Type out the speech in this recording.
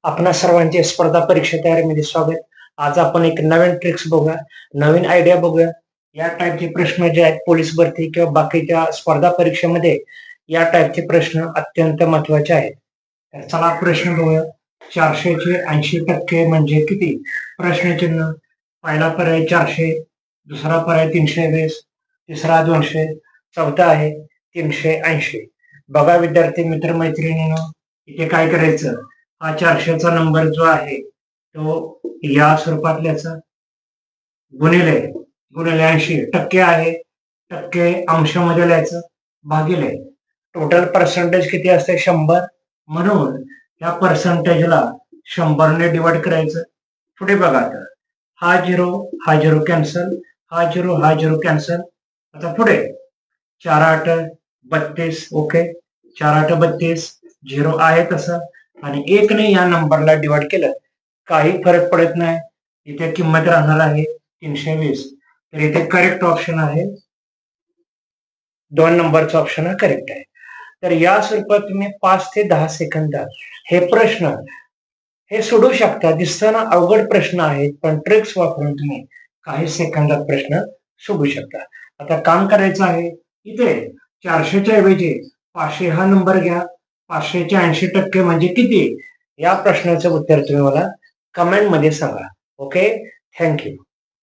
आपणा सर्वांचे स्पर्धा परीक्षा तयारीमध्ये स्वागत. आज आपण एक नवीन ट्रिक्स बघूया, नवीन आयडिया बघूया. या टाईपचे प्रश्न जे आहेत पोलीस भरती किंवा बाकीच्या स्पर्धा परीक्षेमध्ये या टाईपचे प्रश्न अत्यंत महत्वाचे आहेत. तर चला प्रश्न बघूया. 400 चे 80% म्हणजे किती? प्रश्नचिन्ह. पहिला पर्याय 400, दुसरा पर्याय 320, तिसरा 200, चौथा आहे 380. बघा विद्यार्थी मित्र मैत्रिणींनो, इथे काय करायचं, हा 400चा नंबर जो आहे तो या स्वरूपात लिहायचा, गुणिले गुणिले 80% आहे, टक्के अंशामध्ये लिहायचं, भागिले टोटल पर्सेंटेज किती असते 100, म्हणून या पर्सेंटेजला 100 ने डिवाइड करायचं. पुढे बघा, आता हा झिरो कॅन्सल, हा झिरो कॅन्सल. आता पुढे 4 8 32, ओके, 4 8 32, झिरो आहे तसं, आणि 1 ने या नंबरला डिवाइड केलं काही फरक पडत नाही, इथे किंमत राहणार आहे 320. तर इथे करेक्ट ऑप्शन आहे 2 नंबरचा ऑप्शन हा करेक्ट आहे. तर या स्वरूपात तुम्ही 5 ते 10 सेकंदात हे प्रश्न हे सोडू शकता. दिसताना अवघड प्रश्न आहेत, पण ट्रिक्स वापरून तुम्ही काही सेकंदात प्रश्न सोडू शकता. आता काम करायचं आहे, इथे 400च्या ऐवजी 500 हा नंबर घ्या. 500चे 80% म्हणजे किती? या प्रश्नाचं उत्तर तुम्ही मला कमेंट मध्ये सांगा. Okay, thank you.